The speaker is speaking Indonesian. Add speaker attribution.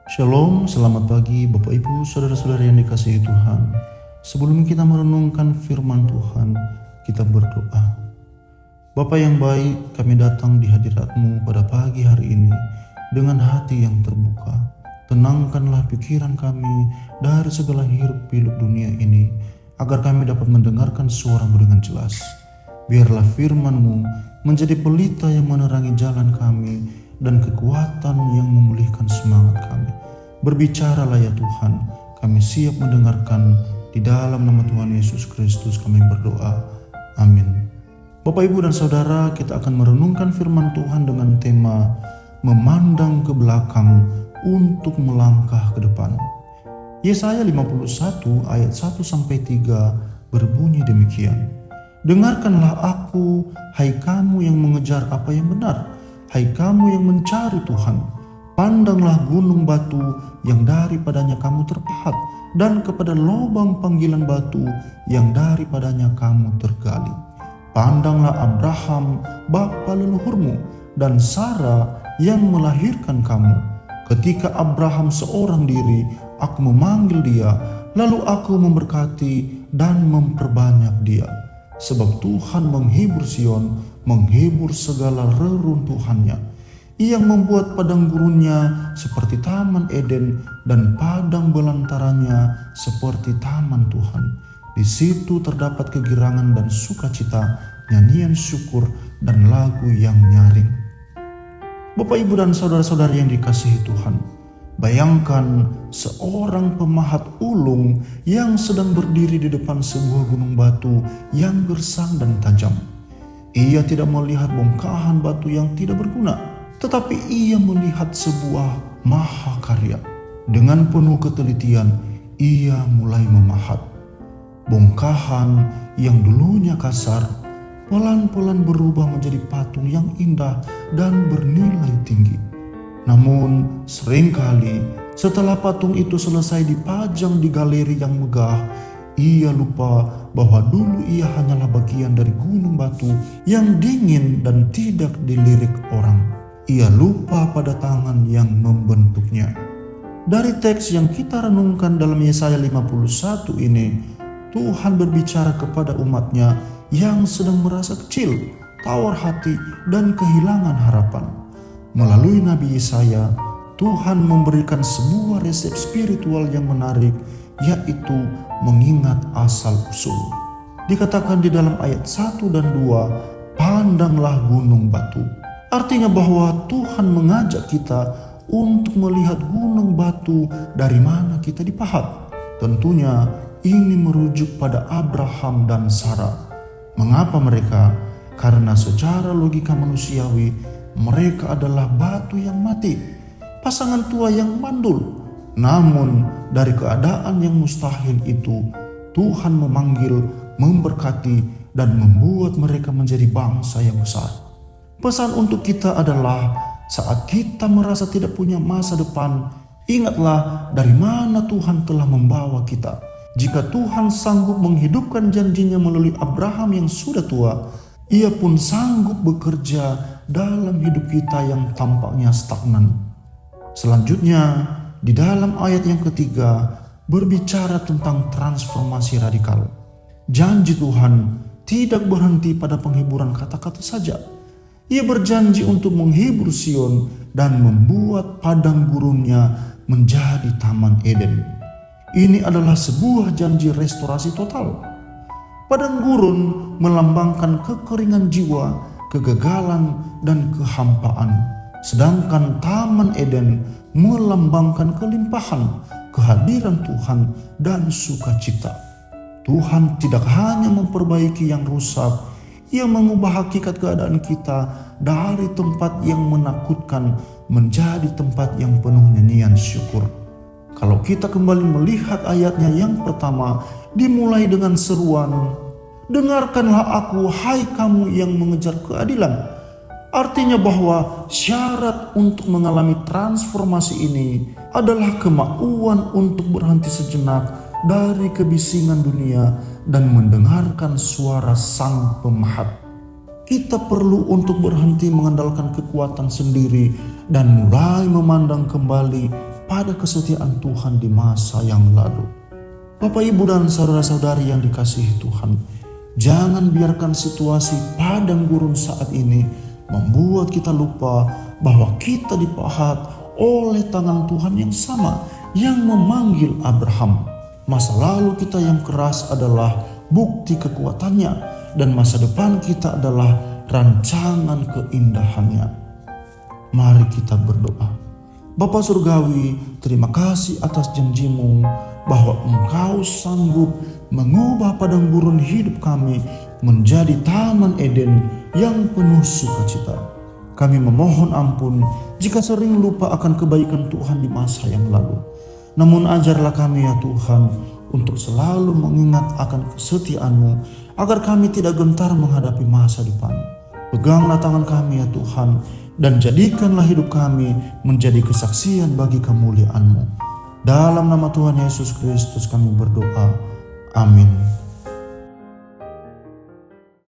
Speaker 1: Shalom, selamat pagi Bapak Ibu, Saudara-saudara yang dikasihi Tuhan. Sebelum kita merenungkan firman Tuhan, kita berdoa. Bapa yang baik, kami datang di hadirat-Mu pada pagi hari ini dengan hati yang terbuka. Tenangkanlah pikiran kami dari segala hiruk-pikuk dunia ini, agar kami dapat mendengarkan suara-Mu dengan jelas. Biarlah firman-Mu menjadi pelita yang menerangi jalan kami dan kekuatan yang memulihkan semangat kami. Berbicaralah ya Tuhan, kami siap mendengarkan. Di dalam nama Tuhan Yesus Kristus kami berdoa. Amin. Bapak, Ibu, dan Saudara, kita akan merenungkan firman Tuhan dengan tema memandang ke belakang untuk melangkah ke depan. Yesaya 51 ayat 1-3 berbunyi demikian. Dengarkanlah aku, hai kamu yang mengejar apa yang benar, hai kamu yang mencari Tuhan. Pandanglah gunung batu yang daripadanya kamu terpahat, dan kepada lubang panggilan batu yang daripadanya kamu tergali. Pandanglah Abraham, bapa leluhurmu, dan Sarah yang melahirkan kamu. Ketika Abraham seorang diri, aku memanggil dia, lalu aku memberkati dan memperbanyak dia. Sebab Tuhan menghibur Sion, menghibur segala reruntuhannya. Ia membuat padang gurunnya seperti taman Eden dan padang belantaranya seperti taman Tuhan. Di situ terdapat kegirangan dan sukacita, nyanyian syukur dan lagu yang nyaring. Bapak, Ibu, dan saudara-saudara yang dikasihi Tuhan, bayangkan seorang pemahat ulung yang sedang berdiri di depan sebuah gunung batu yang gersang dan tajam. Ia tidak melihat bongkahan batu yang tidak berguna, tetapi ia melihat sebuah mahakarya. Dengan penuh ketelitian, ia mulai memahat. Bongkahan yang dulunya kasar, pelan-pelan berubah menjadi patung yang indah dan bernilai tinggi. Namun, seringkali setelah patung itu selesai dipajang di galeri yang megah, ia lupa bahwa dulu ia hanyalah bagian dari gunung batu yang dingin dan tidak dilirik orang. Ia lupa pada tangan yang membentuknya. Dari teks yang kita renungkan dalam Yesaya 51 ini, Tuhan berbicara kepada umatnya yang sedang merasa kecil, tawar hati, dan kehilangan harapan. Melalui Nabi Yesaya, Tuhan memberikan sebuah resep spiritual yang menarik, yaitu mengingat asal-usul. Dikatakan di dalam ayat 1 dan 2, pandanglah gunung batu. Artinya bahwa Tuhan mengajak kita untuk melihat gunung batu dari mana kita dipahat. Tentunya ini merujuk pada Abraham dan Sarah. Mengapa mereka? Karena secara logika manusiawi, mereka adalah batu yang mati, pasangan tua yang mandul. Namun dari keadaan yang mustahil itu, Tuhan memanggil, memberkati, dan membuat mereka menjadi bangsa yang besar. Pesan untuk kita adalah saat kita merasa tidak punya masa depan, ingatlah dari mana Tuhan telah membawa kita. Jika Tuhan sanggup menghidupkan janjinya melalui Abraham yang sudah tua, Ia pun sanggup bekerja dalam hidup kita yang tampaknya stagnan. Selanjutnya, di dalam ayat yang ketiga, berbicara tentang transformasi radikal. Janji Tuhan tidak berhenti pada penghiburan kata-kata saja. Ia berjanji untuk menghibur Sion dan membuat padang gurunnya menjadi taman Eden. Ini adalah sebuah janji restorasi total. Padang gurun melambangkan kekeringan jiwa, kegagalan, dan kehampaan. Sedangkan taman Eden melambangkan kelimpahan, kehadiran Tuhan, dan sukacita. Tuhan tidak hanya memperbaiki yang rusak, Ia mengubah hakikat keadaan kita dari tempat yang menakutkan menjadi tempat yang penuh nyanyian syukur. Kalau kita kembali melihat ayatnya yang pertama, dimulai dengan seruan, dengarkanlah aku, hai kamu yang mengejar keadilan. Artinya bahwa syarat untuk mengalami transformasi ini adalah kemauan untuk berhenti sejenak dari kebisingan dunia dan mendengarkan suara Sang Pemahat. Kita perlu untuk berhenti mengandalkan kekuatan sendiri dan mulai memandang kembali pada kesetiaan Tuhan di masa yang lalu. Bapak, Ibu, dan saudara-saudari yang dikasihi Tuhan, jangan biarkan situasi padang gurun saat ini membuat kita lupa bahwa kita dipahat oleh tangan Tuhan yang sama yang memanggil Abraham. Masa lalu kita yang keras adalah bukti kekuatannya, dan masa depan kita adalah rancangan keindahannya. Mari kita berdoa. Bapa Surgawi, terima kasih atas janji-Mu bahwa Engkau sanggup mengubah padang gurun hidup kami menjadi taman Eden yang penuh sukacita. Kami memohon ampun jika sering lupa akan kebaikan Tuhan di masa yang lalu. Namun ajarlah kami ya Tuhan untuk selalu mengingat akan kesetiaan-Mu agar kami tidak gentar menghadapi masa depan. Peganglah tangan kami ya Tuhan, dan jadikanlah hidup kami menjadi kesaksian bagi kemuliaan-Mu. Dalam nama Tuhan Yesus Kristus kami berdoa. Amin.